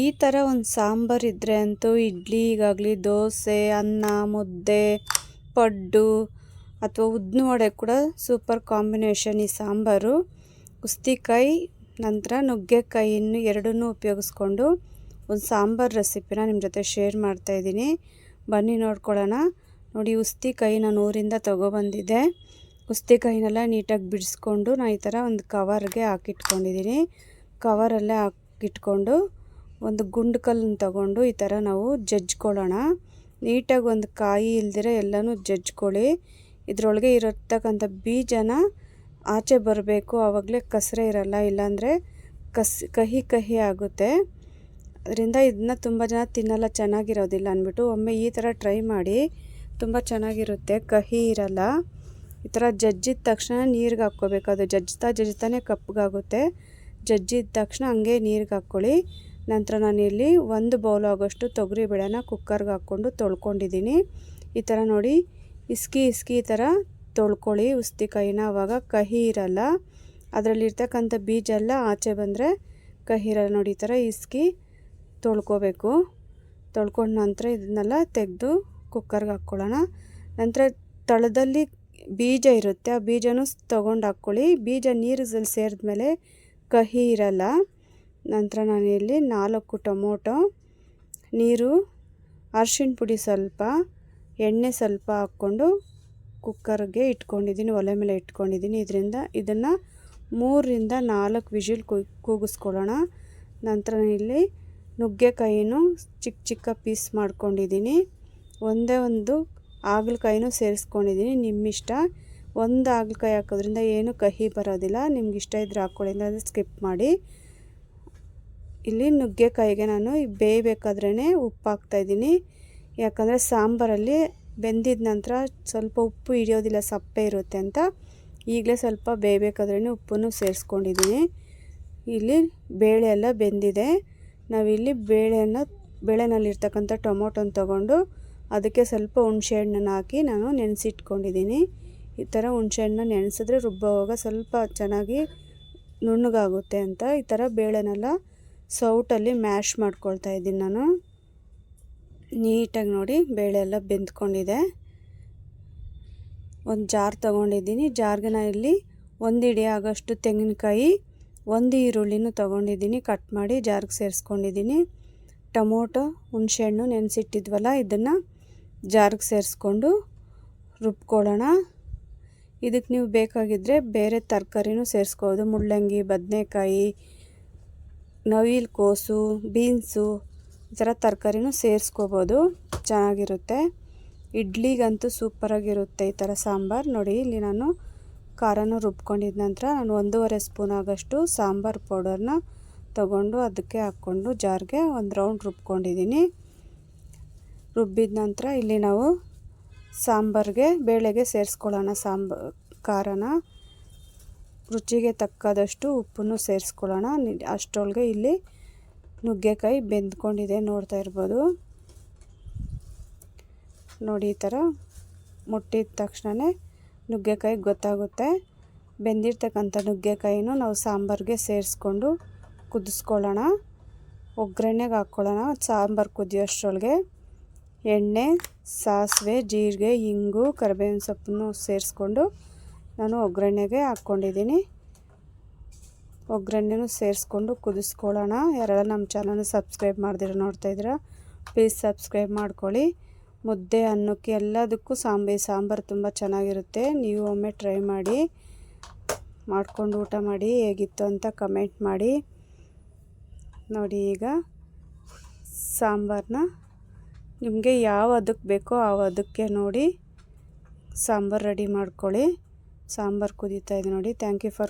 ಈ ಥರ ಒಂದು ಸಾಂಬಾರು ಇದ್ದರೆ ಅಂತೂ ಇಡ್ಲಿಗಾಗಲಿ, ದೋಸೆ, ಅನ್ನ, ಮುದ್ದೆ, ಪಡ್ಡು ಅಥವಾ ಉದ್ದಿನ ವಡೆ ಕೂಡ ಸೂಪರ್ ಕಾಂಬಿನೇಷನ್ ಈ ಸಾಂಬಾರು. ಉಸ್ತಿಕಾಯಿ ನಂತರ ನುಗ್ಗೆಕಾಯಿಯನ್ನು ಎರಡನ್ನೂ ಉಪಯೋಗಿಸ್ಕೊಂಡು ಒಂದು ಸಾಂಬಾರು ರೆಸಿಪಿನ ನಿಮ್ಮ ಜೊತೆ ಶೇರ್ ಮಾಡ್ತಾಯಿದ್ದೀನಿ. ಬನ್ನಿ ನೋಡ್ಕೊಳ್ಳೋಣ. ನೋಡಿ, ಉಸ್ತಿಕಾಯಿ ನಾನು ಊರಿಂದ ತೊಗೊಬಂದಿದ್ದೆ. ಉಸ್ತಿಕಾಯಿನೆಲ್ಲ ನೀಟಾಗಿ ಬಿಡಿಸ್ಕೊಂಡು ನಾನು ಈ ಥರ ಒಂದು ಕವರ್ಗೆ ಹಾಕಿಟ್ಕೊಂಡಿದ್ದೀನಿ. ಕವರಲ್ಲೇ ಹಾಕಿಟ್ಕೊಂಡು ಒಂದು ಗುಂಡು ಕಲ್ಲನ್ನು ತಗೊಂಡು ಈ ಥರ ನಾವು ಜಜ್ಕೊಳ್ಳೋಣ. ನೀಟಾಗಿ ಒಂದು ಕಾಯಿ ಇಲ್ದಿರ ಎಲ್ಲನೂ ಜಜ್ಕೊಳ್ಳಿ. ಇದರೊಳಗೆ ಇರತಕ್ಕಂಥ ಬೀಜನ ಆಚೆ ಬರಬೇಕು, ಆವಾಗಲೇ ಕಸರೆ ಇರಲ್ಲ, ಇಲ್ಲಾಂದರೆ ಕಹಿ ಆಗುತ್ತೆ. ಅದರಿಂದ ಇದನ್ನ ತುಂಬ ಜನ ತಿನ್ನಲ್ಲ, ಚೆನ್ನಾಗಿರೋದಿಲ್ಲ ಅಂದ್ಬಿಟ್ಟು ಒಮ್ಮೆ ಈ ಥರ ಟ್ರೈ ಮಾಡಿ, ತುಂಬ ಚೆನ್ನಾಗಿರುತ್ತೆ, ಕಹಿ ಇರಲ್ಲ. ಈ ಥರ ಜಜ್ಜಿದ ತಕ್ಷಣ ನೀರಿಗೆ ಹಾಕ್ಕೋಬೇಕು. ಅದು ಜಜ್ತಾನೆ ಕಪ್ಪಗಾಗುತ್ತೆ. ಜಜ್ಜಿದ ತಕ್ಷಣ ಹಂಗೆ ನೀರಿಗೆ ಹಾಕ್ಕೊಳ್ಳಿ. ನಂತರ ನಾನಿಲ್ಲಿ 1 ಬೌಲ್ ಆಗೋಷ್ಟು ತೊಗರಿಬೇಳೆನ ಕುಕ್ಕರ್ಗೆ ಹಾಕ್ಕೊಂಡು ತೊಳ್ಕೊಂಡಿದ್ದೀನಿ. ಈ ಥರ ನೋಡಿ, ಇಸ್ಕಿ ಈ ಥರ ತೊಳ್ಕೊಳ್ಳಿ ಉಸ್ತಿಕಾಯಿನ. ಆವಾಗ ಕಹಿ ಇರಲ್ಲ, ಅದರಲ್ಲಿರ್ತಕ್ಕಂಥ ಬೀಜ ಎಲ್ಲ ಆಚೆ ಬಂದರೆ ಕಹಿ ಇರಲ್ಲ. ನೋಡಿ, ಈ ಥರ ಇಸ್ಕಿ ತೊಳ್ಕೊಬೇಕು. ತೊಳ್ಕೊಂಡ ನಂತರ ಇದನ್ನೆಲ್ಲ ತೆಗೆದು ಕುಕ್ಕರ್ಗೆ ಹಾಕ್ಕೊಳ್ಳೋಣ. ನಂತರ ತಳದಲ್ಲಿ ಬೀಜ ಇರುತ್ತೆ, ಆ ಬೀಜನೂ ತೊಗೊಂಡು ಹಾಕ್ಕೊಳ್ಳಿ. ಬೀಜ ನೀರಲ್ಲಿ ಸೇರಿದ್ಮೇಲೆ ಕಹಿ ಇರಲ್ಲ. ನಂತರ ನಾನಿಲ್ಲಿ 4 ಟೊಮೊಟೊ, ನೀರು, ಅರಿಶಿಣ ಪುಡಿ ಸ್ವಲ್ಪ, ಎಣ್ಣೆ ಸ್ವಲ್ಪ ಹಾಕ್ಕೊಂಡು ಕುಕ್ಕರ್ಗೆ ಇಟ್ಕೊಂಡಿದ್ದೀನಿ, ಒಲೆ ಮೇಲೆ ಇಟ್ಕೊಂಡಿದ್ದೀನಿ. ಇದನ್ನು 3 ರಿಂದ 4 ವಿಷಿಲ್ ಕೂಗಿಸ್ಕೊಳ್ಳೋಣ. ನಂತರ ಇಲ್ಲಿ ನುಗ್ಗೆಕಾಯಿನೂ ಚಿಕ್ಕ ಪೀಸ್ ಮಾಡ್ಕೊಂಡಿದ್ದೀನಿ. ಒಂದೇ ಒಂದು ಹಾಗಲಕಾಯಿನೂ ಸೇರಿಸ್ಕೊಂಡಿದ್ದೀನಿ, ನಿಮ್ಮಿಷ್ಟ. ಒಂದು ಹಾಗಲಕಾಯಿ ಹಾಕೋದ್ರಿಂದ ಏನು ಕಹಿ ಬರೋದಿಲ್ಲ. ನಿಮ್ಗೆ ಇಷ್ಟ ಇದ್ದರೆ ಹಾಕ್ಕೊಳ್ಳಿ, ಅಂದರೆ ಸ್ಕಿಪ್ ಮಾಡಿ. ಇಲ್ಲಿ ನುಗ್ಗೆಕಾಯಿಗೆ ನಾನು ಬೇಯಬೇಕಾದ್ರೇ ಉಪ್ಪು ಹಾಕ್ತಾಯಿದ್ದೀನಿ. ಯಾಕಂದರೆ ಸಾಂಬಾರಲ್ಲಿ ಬೆಂದಿದ ನಂತರ ಸ್ವಲ್ಪ ಉಪ್ಪು ಹಿಡಿಯೋದಿಲ್ಲ, ಸಪ್ಪೆ ಇರುತ್ತೆ ಅಂತ ಈಗಲೇ ಸ್ವಲ್ಪ ಬೇಯಬೇಕಾದ್ರೇ ಉಪ್ಪನ್ನು ಸೇರಿಸ್ಕೊಂಡಿದ್ದೀನಿ. ಇಲ್ಲಿ ಬೇಳೆ ಎಲ್ಲ ಬೆಂದಿದೆ. ನಾವಿಲ್ಲಿ ಬೇಳೆನಲ್ಲಿರ್ತಕ್ಕಂಥ ಟೊಮೊಟೊನ ತೊಗೊಂಡು ಅದಕ್ಕೆ ಸ್ವಲ್ಪ ಹುಣಸೆಹಣ್ಣನ್ನು ಹಾಕಿ ನಾನು ನೆನೆಸಿಟ್ಕೊಂಡಿದ್ದೀನಿ. ಈ ಥರ ಹುಣಸೆಹಣ್ಣನ್ನ ನೆನೆಸಿದ್ರೆ ರುಬ್ಬುವಾಗ ಸ್ವಲ್ಪ ಚೆನ್ನಾಗಿ ನುಣ್ಣಗಾಗುತ್ತೆ ಅಂತ ಈ ಥರ ಬೇಳೆನೆಲ್ಲ ಸೌಟಲ್ಲಿ ಮ್ಯಾಶ್ ಮಾಡ್ಕೊಳ್ತಾ ಇದ್ದೀನಿ ನಾನು. ನೀಟಾಗಿ ನೋಡಿ, ಬೇಳೆ ಎಲ್ಲ ಬೆಂದ್ಕೊಂಡಿದೆ. ಒಂದು ಜಾರ್ ತೊಗೊಂಡಿದ್ದೀನಿ. ಜಾರ್ಗೆ ನಾನು ಇಲ್ಲಿ 1 ಹಿಡಿ ಆಗೋಷ್ಟು ತೆಂಗಿನಕಾಯಿ, 1 ಈರುಳ್ಳಿನೂ ತೊಗೊಂಡಿದ್ದೀನಿ, ಕಟ್ ಮಾಡಿ ಜಾರ್ಗೆ ಸೇರಿಸ್ಕೊಂಡಿದ್ದೀನಿ. ಟೊಮೊಟೊ, ಹುಣಸೆಹಣ್ಣು ನೆನೆಸಿಟ್ಟಿದ್ವಲ್ಲ, ಇದನ್ನು ಜಾರ್ಗೆ ಸೇರಿಸ್ಕೊಂಡು ರುಬ್ಕೊಳ್ಳೋಣ. ಇದಕ್ಕೆ ನೀವು ಬೇಕಾಗಿದ್ದರೆ ಬೇರೆ ತರಕಾರಿನೂ ಸೇರಿಸ್ಕೋಬೋದು. ಮುಳ್ಳಂಗಿ, ಬದನೆಕಾಯಿ, ನವಿಲು ಕೋಸು, ಬೀನ್ಸು, ಈ ಥರ ತರಕಾರಿನೂ ಸೇರಿಸ್ಕೋಬೋದು, ಚೆನ್ನಾಗಿರುತ್ತೆ. ಇಡ್ಲಿಗಂತೂ ಸೂಪರಾಗಿರುತ್ತೆ ಈ ಥರ ಸಾಂಬಾರು. ನೋಡಿ, ಇಲ್ಲಿ ನಾನು ಖಾರನೂ ರುಬ್ಕೊಂಡಿದ್ದ ನಂತರ ನಾನು 1.5 ಸ್ಪೂನ್ ಆಗೋಷ್ಟು ಸಾಂಬಾರು ಪೌಡರ್ನ ತೊಗೊಂಡು ಅದಕ್ಕೆ ಹಾಕ್ಕೊಂಡು ಜಾರ್ಗೆ ಒಂದು ರೌಂಡ್ ರುಬ್ಕೊಂಡಿದ್ದೀನಿ. ರುಬ್ಬಿದ ನಂತರ ಇಲ್ಲಿ ನಾವು ಸಾಂಬಾರಿಗೆ, ಬೇಳೆಗೆ ಸೇರಿಸ್ಕೊಳ್ಳೋಣ ಖಾರನ. ರುಚಿಗೆ ತಕ್ಕದಷ್ಟು ಉಪ್ಪನ್ನು ಸೇರಿಸ್ಕೊಳ್ಳೋಣ. ಅಷ್ಟರೊಳಗೆ ಇಲ್ಲಿ ನುಗ್ಗೆಕಾಯಿ ಬೆಂದ್ಕೊಂಡಿದೆ, ನೋಡ್ತಾ ಇರ್ಬೋದು. ನೋಡಿ, ಈ ಥರ ಮುಟ್ಟಿದ ತಕ್ಷಣ ನುಗ್ಗೆಕಾಯಿ ಗೊತ್ತಾಗುತ್ತೆ. ಬೆಂದಿರ್ತಕ್ಕಂಥ ನುಗ್ಗೆಕಾಯಿನೂ ನಾವು ಸಾಂಬಾರಿಗೆ ಸೇರಿಸ್ಕೊಂಡು ಕುದಿಸ್ಕೊಳ್ಳೋಣ. ಒಗ್ಗರಣೆಗೆ ಹಾಕ್ಕೊಳ್ಳೋಣ. ಸಾಂಬಾರು ಕುದಿಯೋಷ್ಟರೊಳಗೆ ಎಣ್ಣೆ, ಸಾಸಿವೆ, ಜೀರಿಗೆ, ಇಂಗು, ಕರಿಬೇವಿನ ಸೊಪ್ಪನ್ನು ಸೇರಿಸ್ಕೊಂಡು ನಾನು ಒಗ್ಗರಣೆಗೆ ಹಾಕ್ಕೊಂಡಿದ್ದೀನಿ. ಒಗ್ಗರಣೆನೂ ಸೇರಿಸ್ಕೊಂಡು ಕುದಿಸ್ಕೊಳ್ಳೋಣ. ಯಾರೆಲ್ಲ ನಮ್ಮ ಚಾನಲ್ನ ಸಬ್ಸ್ಕ್ರೈಬ್ ಮಾಡ್ದಿರ ನೋಡ್ತಾ ಇದ್ದೀರಾ, ಪ್ಲೀಸ್ ಸಬ್ಸ್ಕ್ರೈಬ್ ಮಾಡ್ಕೊಳ್ಳಿ. ಮುದ್ದೆ, ಅನ್ನಕ್ಕೆ ಎಲ್ಲದಕ್ಕೂ ಸಾಂಬಾರು ತುಂಬ ಚೆನ್ನಾಗಿರುತ್ತೆ. ನೀವು ಒಮ್ಮೆ ಟ್ರೈ ಮಾಡಿ, ಮಾಡ್ಕೊಂಡು ಊಟ ಮಾಡಿ, ಹೇಗಿತ್ತು ಅಂತ ಕಮೆಂಟ್ ಮಾಡಿ. ನೋಡಿ, ಈಗ ಸಾಂಬಾರನ್ನ ನಿಮಗೆ ಯಾವ ಅದಕ್ಕೆ ಬೇಕೋ ಆ ಅದಕ್ಕೆ ನೋಡಿ ಸಾಂಬಾರು ರೆಡಿ ಮಾಡ್ಕೊಳ್ಳಿ. ಸಾಂಬಾರು ಕುದೀತಾ ಇದೆ ನೋಡಿ. Thank you for